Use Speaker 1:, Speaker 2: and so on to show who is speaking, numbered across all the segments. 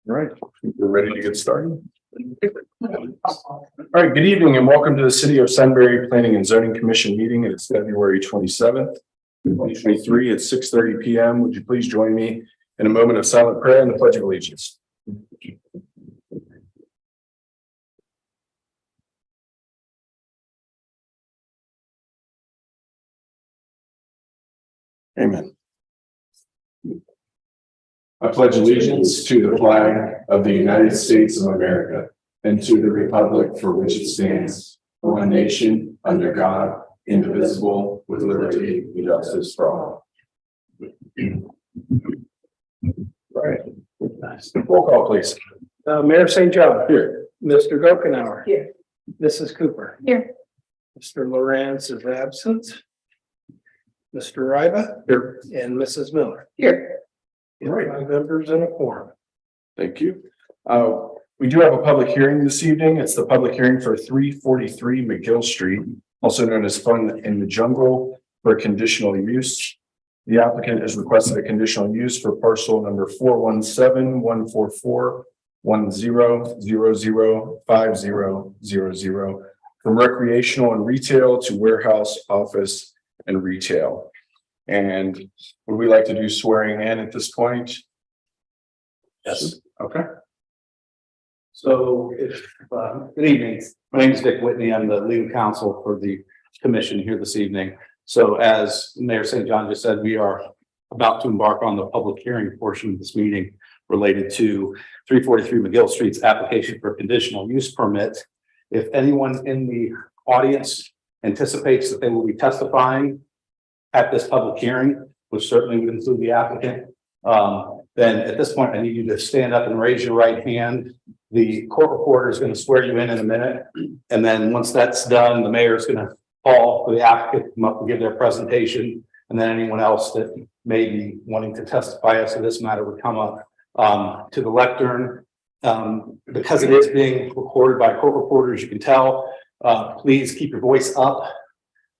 Speaker 1: All right, we're ready to get started. All right, good evening and welcome to the City of Sunbury Planning and Zoning Commission meeting. It's February 27th, 2023 at 6:30 p.m. Would you please join me in a moment of silent prayer and the Pledge of Allegiance? Amen. I pledge allegiance to the flag of the United States of America and to the republic for which it stands, one nation, under God, indivisible, with liberty and justice for all. Right. Roll call, please.
Speaker 2: Mayor St. John.
Speaker 1: Here.
Speaker 2: Mr. Gokenhour.
Speaker 3: Here.
Speaker 2: Mrs. Cooper.
Speaker 3: Here.
Speaker 2: Mr. Lawrence is absent. Mr. Ryba.
Speaker 1: Here.
Speaker 2: And Mrs. Miller.
Speaker 3: Here.
Speaker 1: Right.
Speaker 2: 5 members and a quorum.
Speaker 1: Thank you. We do have a public hearing this evening. It's the public hearing for 343 McGill Street, also known as Fun in the Jungle, for conditional use. The applicant has requested a conditional use for parcel number 417-144-10005000 from recreational and retail to warehouse, office, and retail. And would we like to do swearing in at this point?
Speaker 4: Yes.
Speaker 1: Okay.
Speaker 4: So good evening. My name is Dick Whitney. I'm the legal counsel for the commission here this evening. So as Mayor St. John just said, we are about to embark on the public hearing portion of this meeting related to 343 McGill Street's application for conditional use permit. If anyone in the audience anticipates that they will be testifying at this public hearing, which certainly would include the applicant, then at this point, I need you to stand up and raise your right hand. The court reporter is going to swear you in a minute. And then once that's done, the mayor is going to call for the applicant to come up and give their presentation. And then anyone else that may be wanting to testify as to this matter would come up to the lectern. Because it is being recorded by court reporters, you can tell, please keep your voice up.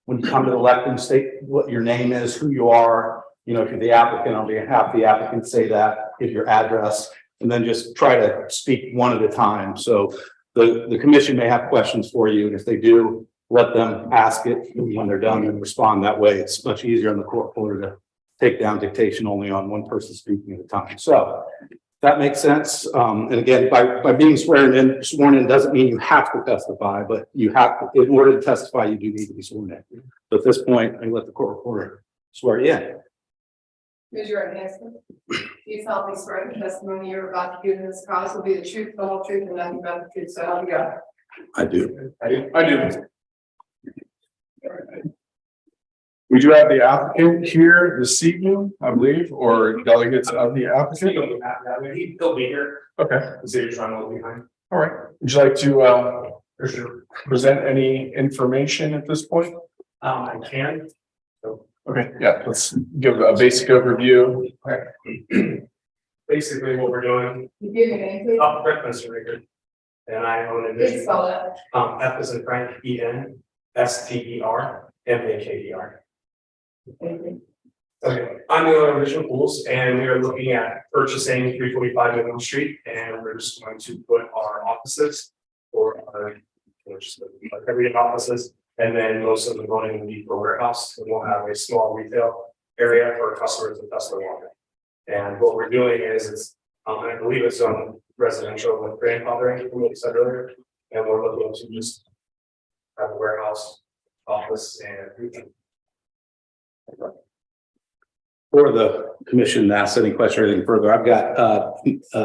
Speaker 4: When you come to the lectern, state what your name is, who you are. You know, if you're the applicant, on behalf of the applicant, say that, give your address, and then just try to speak one at a time. So the commission may have questions for you, and if they do, let them ask it when they're done and respond that way. It's much easier on the court reporter to take down dictation only on one person speaking at a time. So that makes sense. And again, by being sworn in doesn't mean you have to testify, but you have to, in order to testify, you do need to be sworn in. So at this point, I let the court reporter swear you in.
Speaker 3: Raise your right hand. Do you solemnly swear the testimony you're about to give in this cause will be the truth, the whole truth, and nothing but the truth, so help you God?
Speaker 4: I do.
Speaker 1: I do. We do have the applicant here this evening, I believe, or delegates of the applicant.
Speaker 5: He'll be here.
Speaker 1: Okay.
Speaker 5: The city's trying to look behind.
Speaker 1: All right. Would you like to present any information at this point?
Speaker 5: I can.
Speaker 1: Okay, yeah, let's give a basic overview.
Speaker 5: Basically what we're doing,
Speaker 3: You give your name, please.
Speaker 5: Mr. Rickard. And I own a
Speaker 3: Please
Speaker 5: vision.
Speaker 3: spell that.
Speaker 5: F is in Frank, ENSTER,
Speaker 3: Thank you.
Speaker 5: Okay, I'm the owner of Vision Pools and we are looking at purchasing 345 Midland Street and we're just going to put our offices or our just everyday offices. And then most of the building will be for warehouse and we'll have a small retail area for customers to test their water. And what we're doing is I believe it's on residential with grandfathering from what you said earlier. And we're looking to just have a warehouse, office and retail.
Speaker 4: For the commission to ask any question or anything further, I've got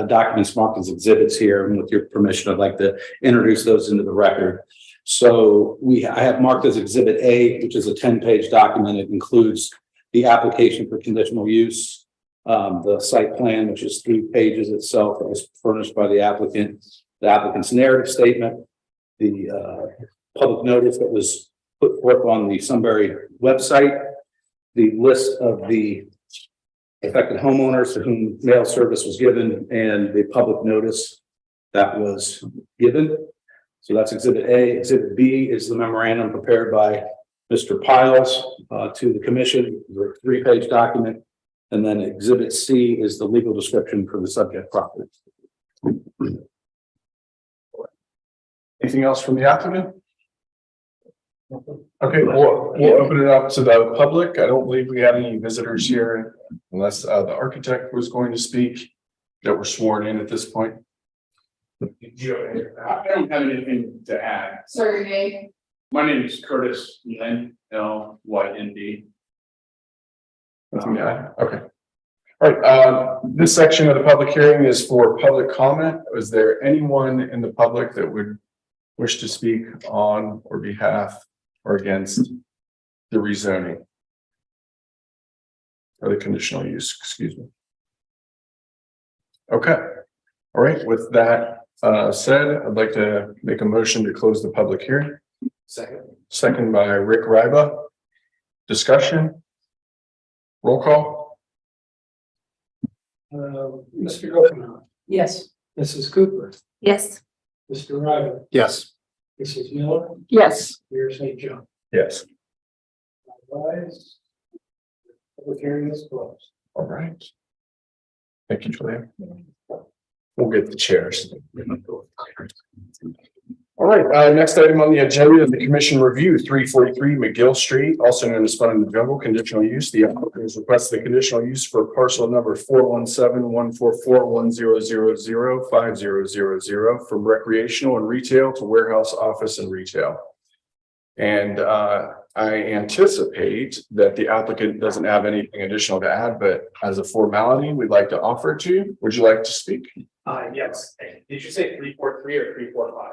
Speaker 4: documents marked as exhibits here, and with your permission, I'd like to introduce those into the record. So I have marked as Exhibit A, which is a 10-page document. It includes the application for conditional use, the site plan, which is 3 pages itself, that was furnished by the applicant's narrative statement, the public notice that was put forth on the Sunbury website, the list of the affected homeowners to whom mail service was given, and the public notice that was given. So that's Exhibit A. Exhibit B is the memorandum prepared by Mr. Piles to the commission, the 3-page document. And then Exhibit C is the legal description for the subject property.
Speaker 1: Anything else from the applicant? Okay, we'll open it up to the public. I don't believe we had any visitors here unless the architect was going to speak that were sworn in at this point.
Speaker 5: Do you have any-
Speaker 6: I don't have anything to add.
Speaker 3: Sir, your name?
Speaker 6: My name is Curtis Lynn, LYND.
Speaker 1: Nothing to add? Okay. All right, this section of the public hearing is for public comment. Is there anyone in the public that would wish to speak on or behalf or against the rezoning? Or the conditional use, excuse me. Okay, all right, with that said, I'd like to make a motion to close the public hearing. Second by Rick Ryba. Discussion? Roll call?
Speaker 2: Mr. Gopinath,
Speaker 3: Yes.
Speaker 2: Mrs. Cooper,
Speaker 3: Yes.
Speaker 2: Mr. Ryder,
Speaker 4: Yes.
Speaker 2: Mrs. Miller,
Speaker 3: Yes.
Speaker 2: Mayor St. John.
Speaker 1: Yes.
Speaker 2: Advised. Public hearing is closed.
Speaker 1: All right. Thank you, Julia. We'll get the chairs. All right, next item on the agenda is the commission review, 343 McGill Street, also known as Fun in the Jungle, conditional use. The applicant has requested the conditional use for parcel number 417-144-1000-5000 from recreational and retail to warehouse, office, and retail. And I anticipate that the applicant doesn't have anything additional to add, but as a formality, we'd like to offer it to you. Would you like to speak?
Speaker 5: Yes. Did you say 343 or 345?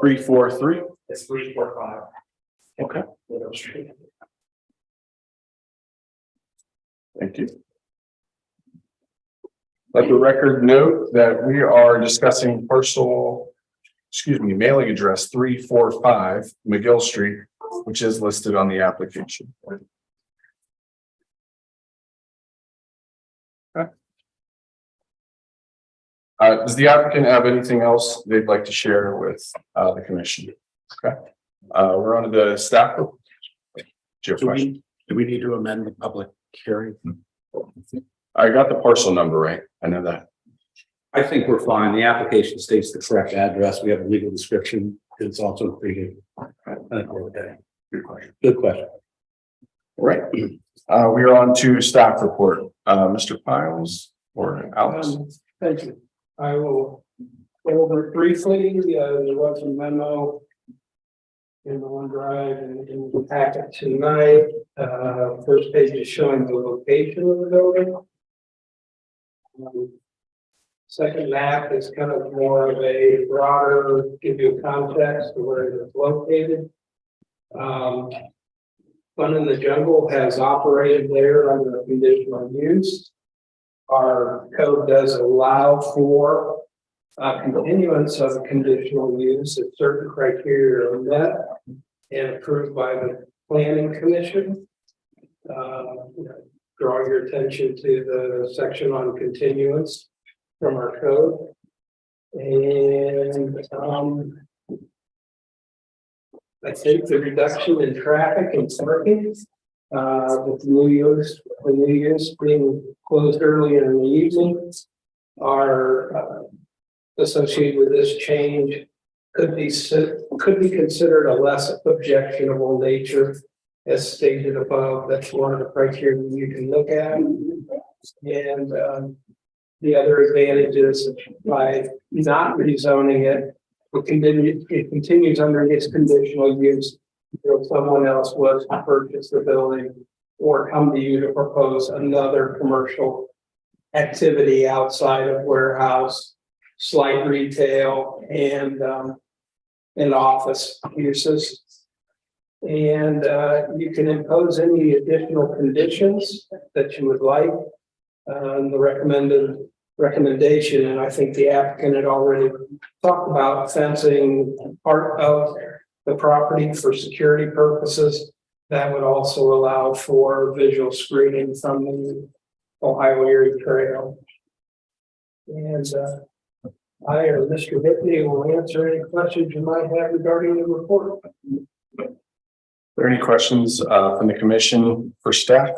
Speaker 1: 343.
Speaker 5: It's 345.
Speaker 1: Okay. Thank you. Let the record note that we are discussing mailing address 345 McGill Street, which is listed on the application. Okay. Does the applicant have anything else they'd like to share with the commission? Okay. We're on to the staff. Do you have a question?
Speaker 4: Do we need to amend the public hearing?
Speaker 1: I got the parcel number right. I know that.
Speaker 4: I think we're fine. The application states the correct address. We have a legal description. It's also pretty.
Speaker 1: Good question.
Speaker 4: Good question.
Speaker 1: All right. We are on to staff report. Mr. Piles or Alex?
Speaker 2: Thank you. I will go over it briefly. There was a memo in the OneDrive and in the packet tonight. First page is showing the location of the building. Second map is kind of more of a broader, give you a context of where it is located. Fun in the Jungle has operated there under a conditional use. Our code does allow for continuance of a conditional use if certain criteria are met and approved by the planning commission. Draw your attention to the section on continuance from our code. And I think the reduction in traffic and parking with the new use being closed earlier in the evening are associated with this change could be considered a less objectionable nature as stated above. That's one of the criteria you can look at. And the other advantage is by not rezoning it, it continues under its conditional use. If someone else was to purchase the building or come to you to propose another commercial activity outside of warehouse, slight retail, and office uses. And you can impose any additional conditions that you would like. The recommendation, and I think the applicant had already talked about fencing part of the property for security purposes. That would also allow for visual screening from the Ohio Erie Trail. And I or Mr. Whitney will answer any questions you might have regarding the report.
Speaker 1: Are there any questions from the commission for staff?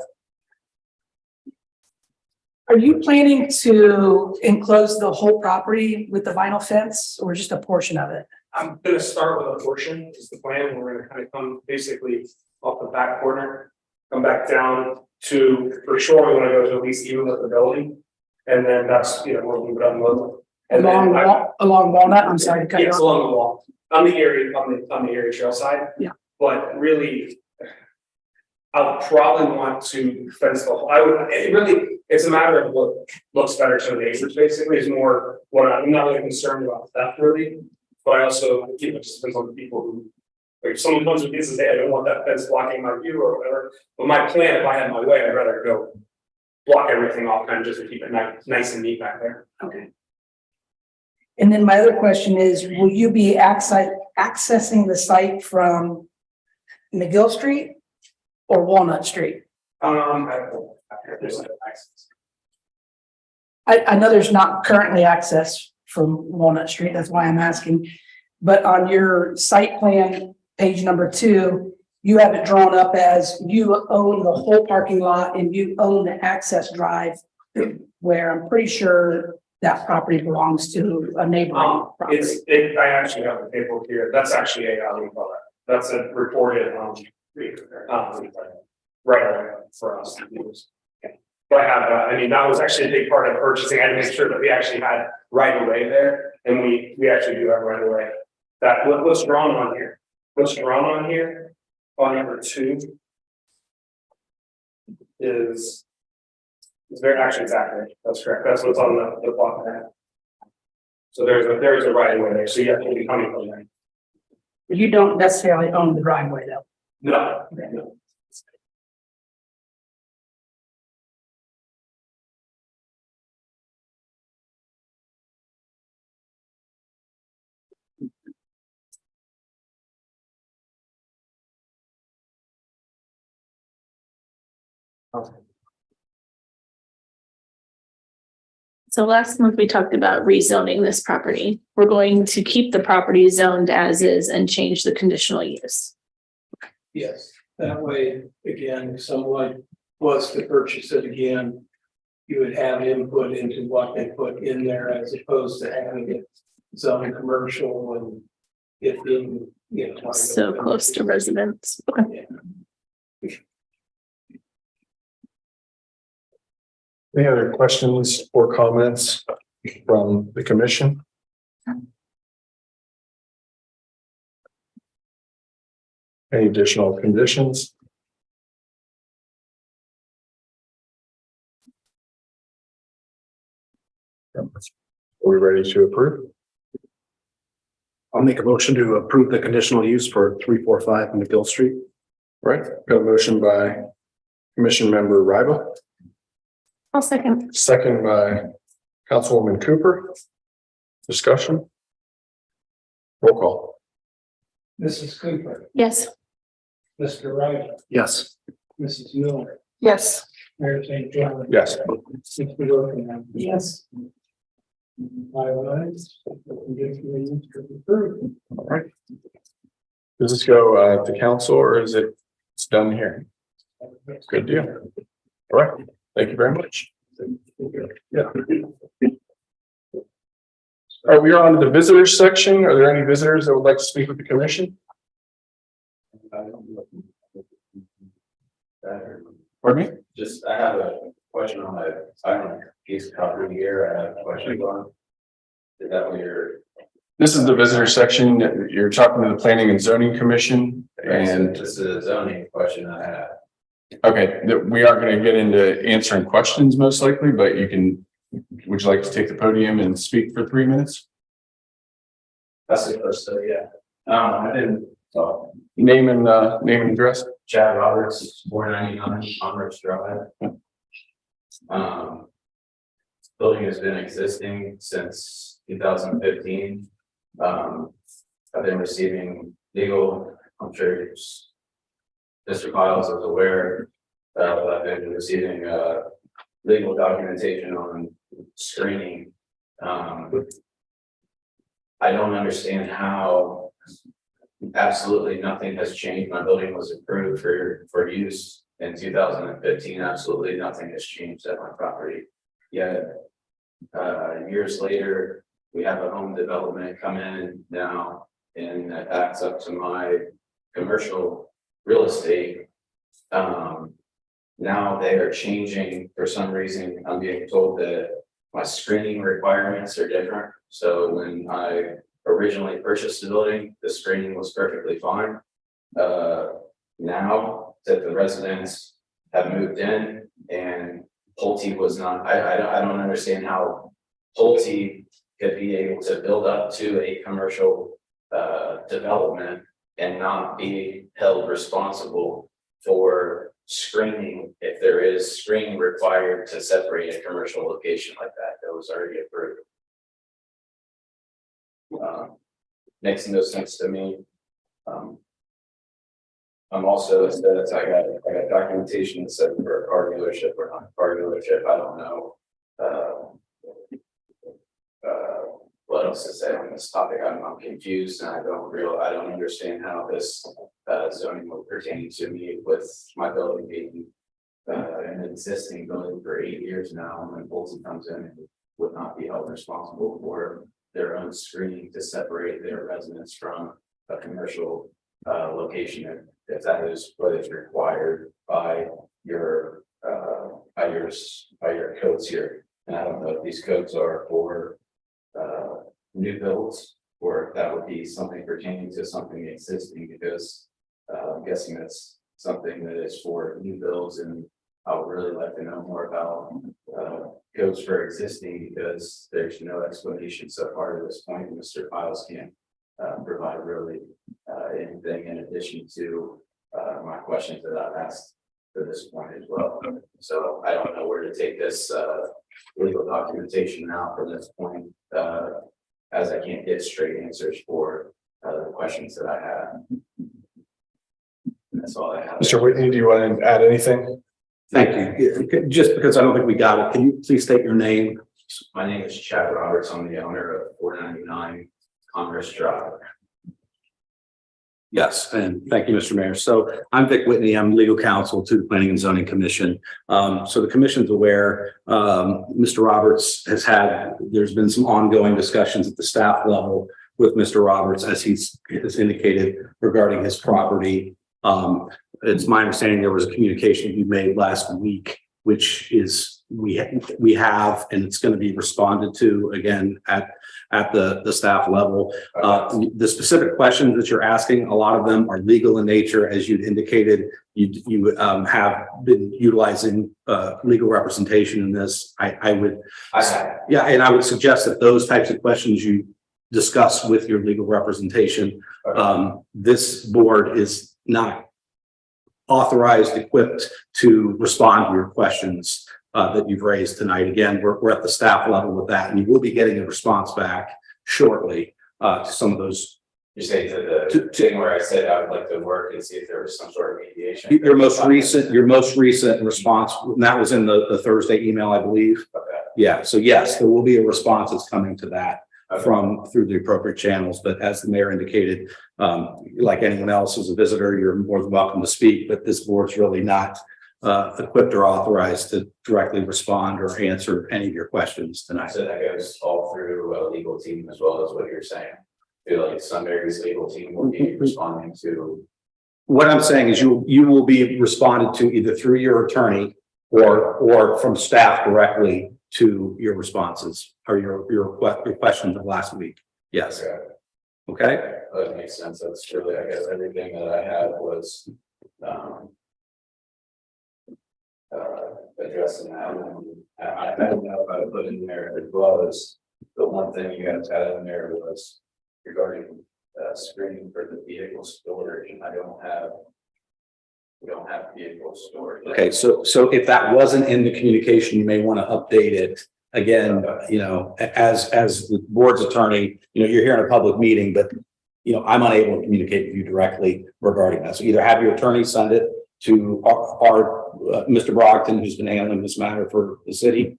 Speaker 7: Are you planning to enclose the whole property with the vinyl fence or just a portion of it?
Speaker 5: I'm gonna start with a portion, is the plan. We're gonna kind of come basically off the back corner. Come back down to, for sure, we wanna go to at least even with the building. And then that's, you know, we'll move it up a little. And then
Speaker 7: Along Walnut, I'm sorry to cut you
Speaker 5: yes,
Speaker 7: off.
Speaker 5: along the wall, on the area trail side.
Speaker 7: Yeah.
Speaker 5: But really, I would probably want to fence the whole, it's a matter of what looks better to the neighbors, basically, is more what I'm not really concerned about theft really. But I also, you know, it just depends on the people who, like, if someone comes with me and says, hey, I don't want that fence blocking my view or whatever. But my plan, if I had my way, I'd rather go block everything off and just to keep it nice and neat back there.
Speaker 7: Okay. And then my other question is, will you be accessing the site from McGill Street or Walnut Street?
Speaker 5: There's no access.
Speaker 7: I know there's not currently access from Walnut Street, that's why I'm asking. But on your site plan, page number 2, you have it drawn up as you own the whole parking lot and you own the access drive, where I'm pretty sure that property belongs to a neighboring property.
Speaker 5: I actually have the paperwork here. That's actually that's a reported, right for us to use. But I have, I mean, that was actually a big part of purchasing. I had to make sure that we actually had right of way there, and we actually do have right of way. That what's drawn on here? What's drawn on here? On number 2 is. It's very actually exactly. That's correct. That's what's on the block there. So there's a right of way there. So you have to be coming from there.
Speaker 7: You don't necessarily own the driveway though.
Speaker 5: No.
Speaker 7: Okay.
Speaker 5: No.
Speaker 8: So last month we talked about rezoning this property. We're going to keep the property zoned as is and change the conditional use.
Speaker 2: Yes, that way, again, if someone was to purchase it again, you would have input into what they put in there as opposed to having it zone commercial and it being, you know.
Speaker 8: So close to residents. Okay.
Speaker 1: Any other questions or comments from the commission? Any additional conditions? Are we ready to approve?
Speaker 4: I'll make a motion to approve the conditional use for 345 McGill Street.
Speaker 1: Right, got a motion by Commission Member Ryba,
Speaker 8: I'll second.
Speaker 1: second by Councilwoman Cooper. Discussion? Roll call.
Speaker 2: Mrs. Cooper,
Speaker 8: Yes.
Speaker 2: Mr. Wright,
Speaker 4: Yes.
Speaker 2: Mrs. Miller,
Speaker 7: Yes.
Speaker 2: Mayor St. John.
Speaker 1: Yes.
Speaker 2: Mr. Dorfman.
Speaker 7: Yes.
Speaker 2: 5 ayes. The conditional use is approved.
Speaker 1: All right. Does this go to council or is it's done here? Good deal. All right, thank you very much. Yeah. All right, we are on to the visitors section. Are there any visitors that would like to speak with the commission? Pardon me?
Speaker 9: Just, I have a question on my, I don't know, piece of property here, I have a question on. Is that what you're?
Speaker 1: This is the visitor section. You're talking to the Planning and Zoning Commission and,
Speaker 9: This is a zoning question I have.
Speaker 1: okay, we aren't going to get into answering questions most likely, but you can, would you like to take the podium and speak for 3 minutes?
Speaker 9: That's the first, so yeah. I didn't, so
Speaker 1: Name and address.
Speaker 9: Chad Roberts, 499 on Rich Drive. Building has been existing since 2015. I've been receiving legal, I'm sure Mr. Miles is aware that I've been receiving legal documentation on screening. I don't understand how absolutely nothing has changed. My building was approved for use in 2015. Absolutely nothing has changed at my property. Yet, years later, we have a home development come in now and that backs up to my commercial real estate. Now they are changing for some reason. I'm being told that my screening requirements are different. So when I originally purchased the building, the screening was perfectly fine. Now that the residents have moved in and Pulte was not, I don't understand how Pulte could be able to build up to a commercial development and not be held responsible for screening if there is screening required to separate a commercial location like that was already approved. Makes no sense to me. I'm also, as I got documentation that said for a car dealership or not a car dealership, I don't know. What else to say on this topic? I'm confused and I don't understand how this zoning will pertain to me with my building being an existing building for 8 years now, and when Pulte comes in and would not be held responsible for their own screening to separate their residents from a commercial location if that is what is required by your codes here. And I don't know if these codes are for new builds or if that would be something pertaining to something existing, because I'm guessing that's something that is for new builds, and I would really like to know more about codes for existing, because there's no explanation so far to this point. Mr. Piles can't provide really anything in addition to my questions that I've asked to this point as well. So I don't know where to take this legal documentation now from this point, as I can't get straight answers for the questions that I have. That's all I have.
Speaker 1: Mr. Whitney, do you want to add anything?
Speaker 4: Thank you. Just because I don't think we got it, can you please state your name?
Speaker 9: My name is Chad Roberts. I'm the owner of 499 Commerce Drive.
Speaker 4: Yes, and thank you, Mr. Mayor. So I'm Vic Whitney. I'm legal counsel to the Planning and Zoning Commission. So the commission's aware, Mr. Roberts there's been some ongoing discussions at the staff level with Mr. Roberts, as has indicated regarding his property. It's my understanding there was a communication you made last week, which is we have, and it's going to be responded to again at the staff level. The specific questions that you're asking, a lot of them are legal in nature, as you'd indicated. You have been utilizing legal representation in this. I would suggest that those types of questions you discuss with your legal representation. This board is not authorized, equipped to respond to your questions that you've raised tonight. Again, we're at the staff level with that, and you will be getting a response back shortly to some of those.
Speaker 9: You say to the thing where I said I would like to work and see if there was some sort of mediation.
Speaker 4: Your most recent response, and that was in the Thursday email, I believe.
Speaker 9: Okay.
Speaker 4: Yeah. So yes, there will be a response that's coming to that. Through the appropriate channels, but as the mayor indicated, like anyone else who's a visitor, you're more than welcome to speak, but this board's really not equipped or authorized to directly respond or answer any of your questions tonight.
Speaker 9: So that goes all through a legal team as well as what you're saying. I feel like Sunbury's legal team will be responding to.
Speaker 4: What I'm saying is you will be responded to either through your attorney or from staff directly to your responses or your questions of last week. Yes. Okay.
Speaker 9: That makes sense. That's really, I guess, everything that I had was addressing that. I don't know if I put in there as well as the one thing you guys had in there was regarding screening for the vehicle storage, and we don't have vehicle storage.
Speaker 4: Okay, so if that wasn't in the communication, you may want to update it again. You know, as the board's attorney, you know, you're here in a public meeting, but you know, I'm unable to communicate with you directly regarding that. So either have your attorney send it to our Mr. Brogdon, who's been handling this matter for the city,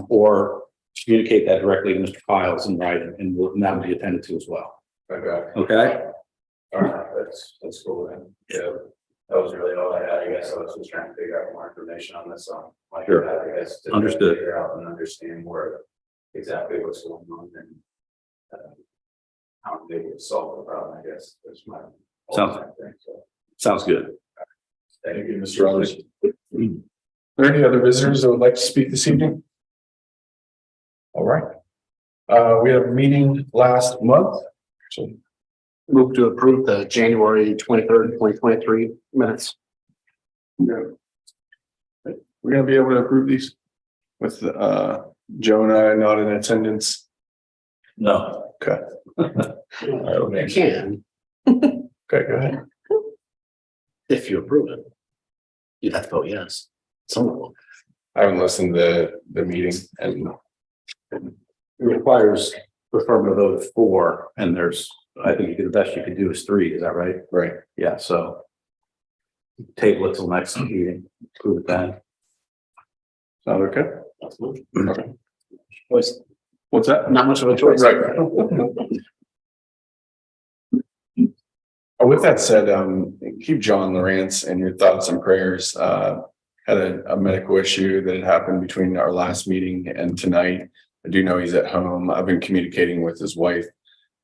Speaker 4: or communicate that directly to Mr. Piles in writing, and that will be attended to as well.
Speaker 9: Okay.
Speaker 4: Okay.
Speaker 9: All right, that's cool then. Yeah. That was really all I had. I guess I was just trying to figure out more information on this, like,
Speaker 4: Sure.
Speaker 9: I guess. to
Speaker 4: Understood.
Speaker 9: Figure out and understand where exactly what's going on and how they would solve the problem, I guess, is my.
Speaker 4: Sounds-
Speaker 9: thing, so.
Speaker 4: Sounds good.
Speaker 1: Thank you, Mr. Rollins. Are there any other visitors that would like to speak this evening? All right. We had a meeting last month. So
Speaker 2: Move to approve the January 23rd, 2023 minutes.
Speaker 1: we're gonna be able to approve these with Jonah not in attendance.
Speaker 4: No.
Speaker 1: Okay.
Speaker 2: You can,
Speaker 1: Okay, go ahead.
Speaker 2: if you approve it. You'd have to vote yes. So
Speaker 1: I haven't listened to the meeting and
Speaker 4: It requires affirmative vote of 4, and there's, I think the best you could do is 3, is that right?
Speaker 1: right.
Speaker 4: Yeah, so. Table it till next meeting, approve it then.
Speaker 1: Sound okay? Okay.
Speaker 2: was
Speaker 1: What's that?
Speaker 2: not much of a choice.
Speaker 1: Right. With that said, keep John Lawrence in your thoughts and prayers. Had a medical issue that had happened between our last meeting and tonight. I do know he's at home. I've been communicating with his wife.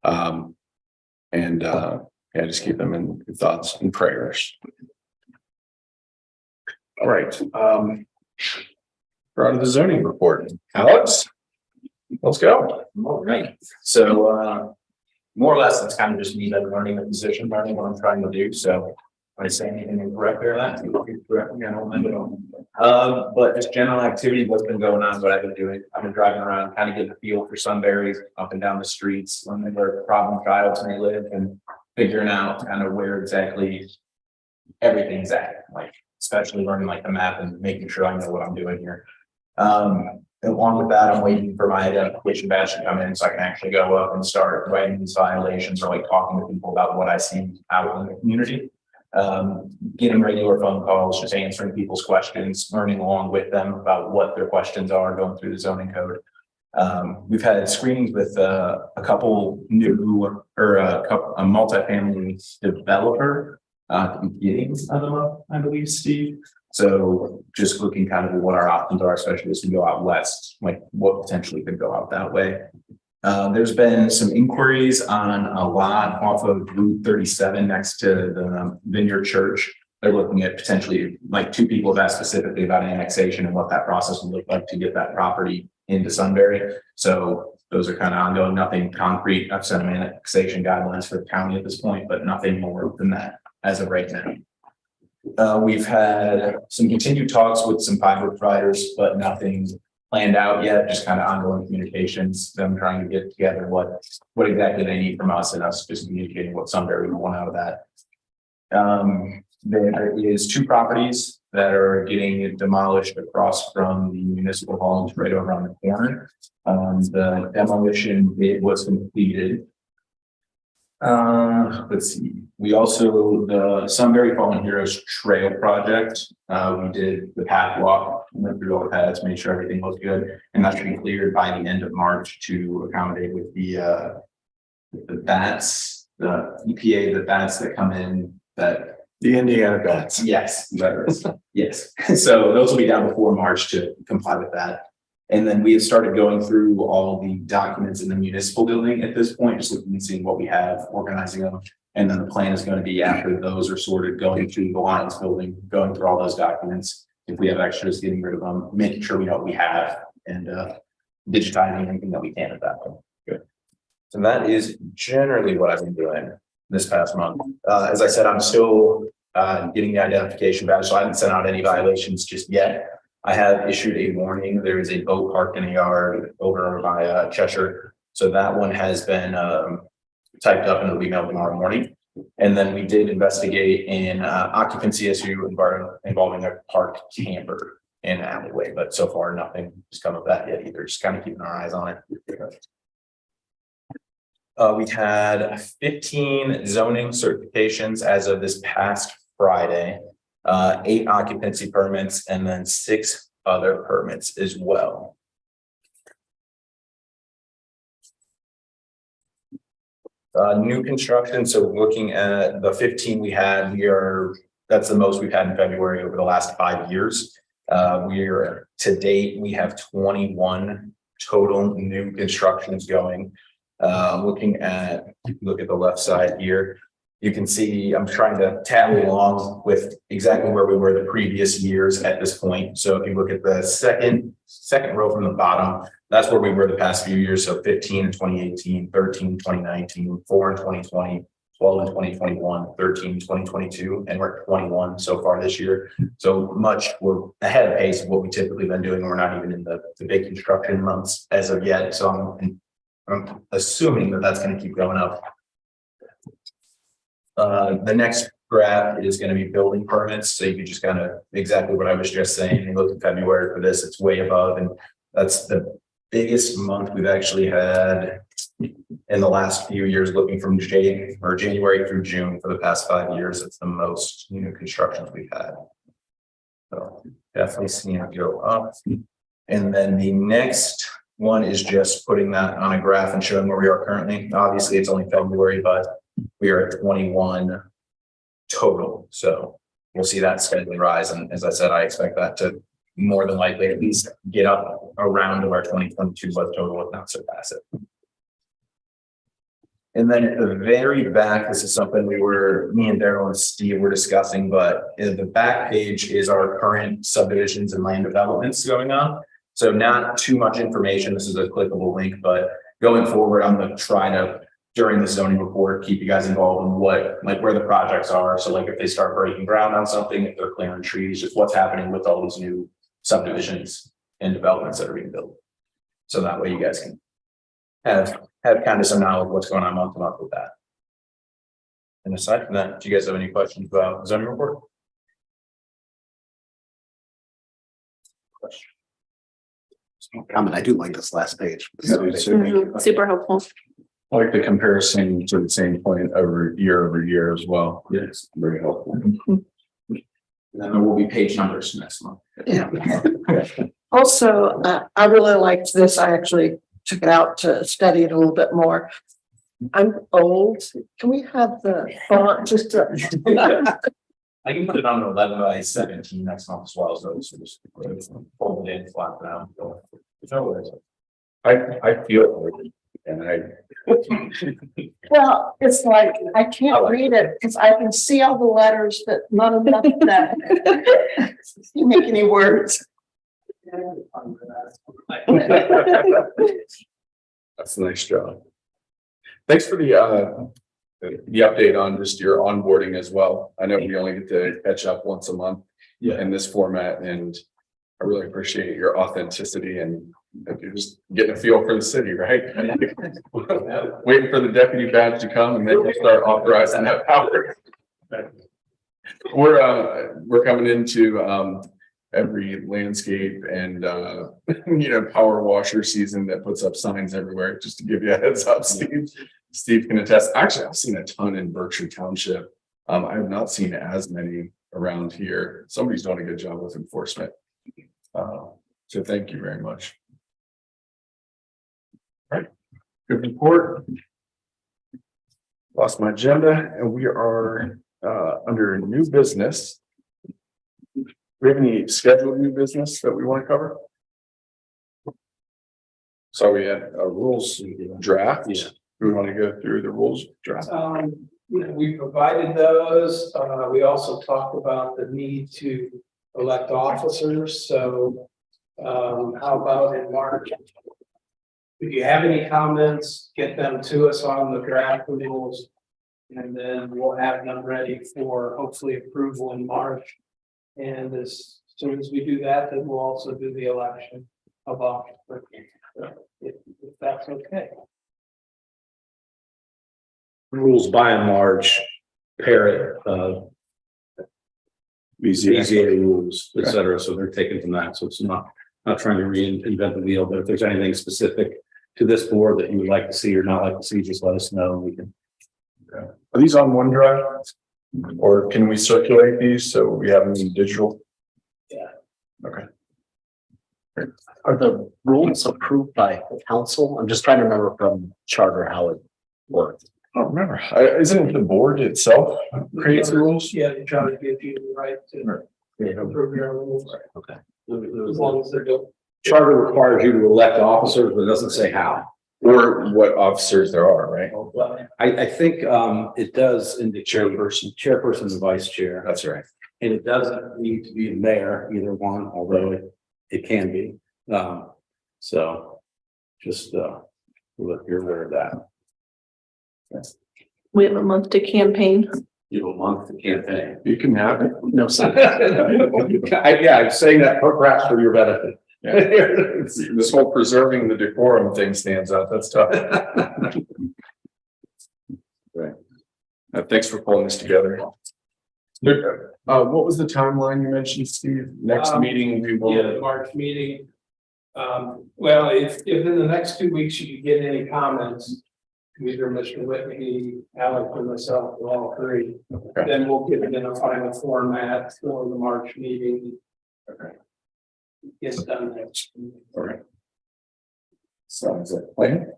Speaker 1: Yeah, just keep them in your thoughts and prayers. All right. We're on to the zoning report. Alex? Let's go.
Speaker 10: All right, so more or less, it's kind of just me like learning the position, learning what I'm trying to do, so. If I say anything incorrect there, that, you can correct me, I don't know. But just general activity, what's been going on, what I've been doing, I've been driving around, kind of getting a feel for Sunbury, up and down the streets, learning where problem childs may live and figuring out kind of where exactly everything's at, like, especially learning like the map and making sure I know what I'm doing here. Along with that, I'm waiting for my identification badge to come in so I can actually go up and start writing these violations or like talking to people about what I see out in the community. Getting regular phone calls, just answering people's questions, learning along with them about what their questions are, going through the zoning code. We've had screenings with a couple new or a multifamily developer at the beginning of the month, I believe, Steve. So just looking kind of at what our options are, especially as we go out west, like what potentially could go out that way. There's been some inquiries on a lot off of Route 37 next to the Vineyard Church. They're looking at potentially, like, 2 people have asked specifically about annexation and what that process would look like to get that property into Sunbury. So those are kind of ongoing, nothing concrete. I've sent them annexation guidelines for the county at this point, but nothing more than that as of right now. We've had some continued talks with some fiber providers, but nothing planned out yet, just kind of ongoing communications, them trying to get together what exactly they need from us and us just communicating what Sunbury would want out of that. There is 2 properties that are getting demolished across from the municipal homes right over on the corner. The demolition bid was completed. Let's see, we also, the Sunbury Fallen Heroes Trail project, we did the path walk, went through all the paths, made sure everything looked good, and that should be cleared by the end of March to accommodate with the bats, the EPA, the bats that come in that.
Speaker 1: The Indiana bats.
Speaker 10: Yes, yes, so those will be down before March to comply with that. And then we have started going through all the documents in the municipal building at this point, just looking and seeing what we have, organizing them. And then the plan is going to be after those are sorted, going to the Lions building, going through all those documents. If we have extras, getting rid of them, making sure we know what we have and digitizing anything that we can at that point. Good. So that is generally what I've been doing this past month. As I said, I'm still getting the identification badge, so I haven't sent out any violations just yet. I have issued a warning. There is a boat parked in a yard over by Cheshire. So that one has been typed up and it'll be mailed tomorrow morning. And then we did investigate an occupancy issue involving a parked camper in an alleyway, but so far nothing has come of that yet either. Just kind of keeping our eyes on it. We had 15 zoning certifications as of this past Friday. 8 occupancy permits and then 6 other permits as well. New construction, so looking at the 15 we had, we are that's the most we've had in February over the last 5 years. We're to date, we have 21 total new constructions going. Look at the left side here. You can see, I'm trying to tally along with exactly where we were the previous years at this point. So if you look at the second row from the bottom, that's where we were the past few years. So 15 in 2018, 13 in 2019, 4 in 2020, 12 in 2021, 13 in 2022, and we're at 21 so far this year. So we're ahead of pace of what we typically been doing. We're not even in the big construction months as of yet. So I'm assuming that that's going to keep going up. The next graph is going to be building permits. So you can just kind of exactly what I was just saying. You look at February for this, it's way above, and that's the biggest month we've actually had in the last few years, looking from January through June for the past 5 years. It's the most new constructions we've had. So definitely seeing it go up. And then the next one is just putting that on a graph and showing where we are currently. Obviously, it's only February, but we are at 21 total. So we'll see that steadily rise. And as I said, I expect that to more than likely at least get up around to our 2022 was total, if not surpass it. And then at the very back, this is something me and Daryl and Steve were discussing, but in the back page is our current subdivisions and land developments going on. So not too much information. This is a clickable link, but going forward, I'm going to try to, during the zoning report, keep you guys involved in where the projects are. So like if they start breaking ground on something, if they're clearing trees, just what's happening with all these new subdivisions and developments that are being built. So that way you guys can have kind of some knowledge of what's going on month to month with that. And aside from that, do you guys have any questions about the zoning report?
Speaker 4: Comment, I do like this last page.
Speaker 8: Super helpful.
Speaker 1: I like the comparison to the same point over year as well. Yes, very helpful.
Speaker 10: And then there will be page numbers next month.
Speaker 11: Yeah. Also, I really liked this. I actually took it out to study it a little bit more. I'm old. Can we have the font just to?
Speaker 10: I can put it on an 11 by 17 next month as well. So it's just fold it in, flat down.
Speaker 1: I feel it, and
Speaker 11: Well, it's like, I can't read it because I can see all the letters, but not enough that you make any words.
Speaker 1: That's a nice job. Thanks for the update on just your onboarding as well. I know we only get to catch up once a month in this format, and I really appreciate your authenticity and you're just getting a feel for the city, right? Waiting for the deputy badge to come and then we'll start authorizing that power. We're coming into every landscape and power washer season that puts up signs everywhere, just to give you a heads up. Steve can attest. Actually, I've seen a ton in Berkshire Township. I have not seen as many around here. Somebody's doing a good job with enforcement. So thank you very much. All right, good report. Lost my agenda, and we are under new business. Do we have any scheduled new business that we want to cover? So we had a rules draft. Yeah. We want to go through the rules draft.
Speaker 2: We provided those. We also talked about the need to elect officers. So how about in March? If you have any comments, get them to us on the draft rules, and then we'll have them ready for hopefully approval in March. And as soon as we do that, then we'll also do the election of officers, if that's okay.
Speaker 4: Rules by and large parrot BZA rules, et cetera. So they're taken from that. So it's not trying to reinvent the wheel, but if there's anything specific to this board that you would like to see or not like to see, just let us know. We can.
Speaker 1: Okay. Are these on OneDrive, or can we circulate these so we have them in digital?
Speaker 2: Yeah.
Speaker 1: Okay.
Speaker 12: Are the rules approved by council? I'm just trying to remember from charter how it worked.
Speaker 1: don't remember. Isn't it the board itself creates the rules?
Speaker 2: Yeah, they try to give you the right to approve your own rules.
Speaker 4: Okay.
Speaker 2: As long as they're good.
Speaker 4: Charter requires you to elect officers, but it doesn't say how.
Speaker 1: Or what officers there are, right?
Speaker 4: I think it does in the chairperson and vice chair.
Speaker 1: That's right.
Speaker 4: And it doesn't need to be the mayor, either one, although it can be. So just look, you're aware of that.
Speaker 8: We have a month to campaign.
Speaker 4: You have a month to campaign.
Speaker 1: You can have it.
Speaker 12: No, sir.
Speaker 4: Yeah, I'm saying that perhaps for your benefit.
Speaker 1: Yeah. This whole preserving the decorum thing stands out. That's tough. Right. Thanks for pulling this together. What was the timeline you mentioned, Steve? Next meeting, we will.
Speaker 2: Yeah, the March meeting. Well, if in the next 2 weeks you could get any comments, either Mr. Whitney, Alex, or myself, or all three,
Speaker 1: Okay.
Speaker 2: then we'll get it in a final format for the March meeting.
Speaker 1: Okay.
Speaker 2: It's done next.
Speaker 1: All right. Sounds like a plan.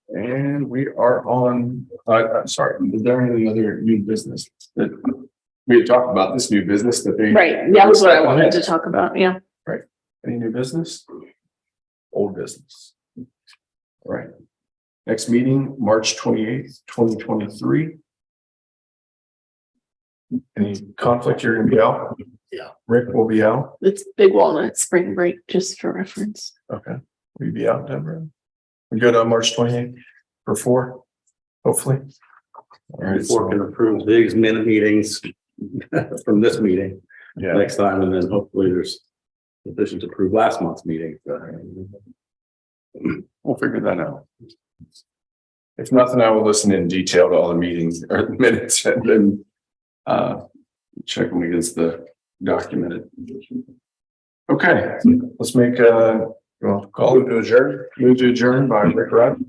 Speaker 1: And we are on, sorry, is there any other new business that we had talked about this new business that they?
Speaker 8: Right, that was what I wanted to talk about, yeah.
Speaker 1: Any new business? Old business. All right. Next meeting, March 28th, 2023. Any conflict? You're gonna be out?
Speaker 12: Yeah.
Speaker 1: Rick will be out.
Speaker 8: It's Big Walnut spring break, just for reference.
Speaker 1: Okay. Will you be out, Deborah? We good on March 28th for 4, hopefully. All right.
Speaker 4: Before can approve these minute meetings from this meeting
Speaker 1: Yeah.
Speaker 4: next time, and then hopefully there's sufficient to approve last month's meeting.
Speaker 1: We'll figure that out. If nothing, I will listen in detail to all the meetings or minutes and then check them against the documented. Okay, let's make call it to adjourn. Move to adjourn by Rick Rudd.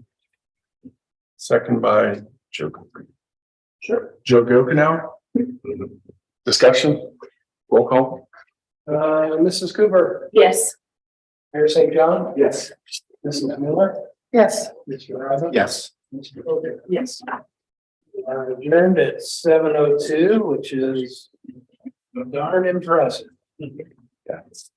Speaker 1: Second by Joe. Sure. Joe Gokenhour. Discussion. Roll call.
Speaker 2: Mrs. Cooper,
Speaker 8: Yes.
Speaker 2: Mayor St. John,
Speaker 1: Yes.
Speaker 2: Mrs. Miller,
Speaker 11: Yes.
Speaker 2: Mr. Robert.
Speaker 1: Yes.
Speaker 2: Mr. Hogan.
Speaker 8: Yes.
Speaker 2: Adjourned at 7:02, which is darn impressive.
Speaker 1: Yes.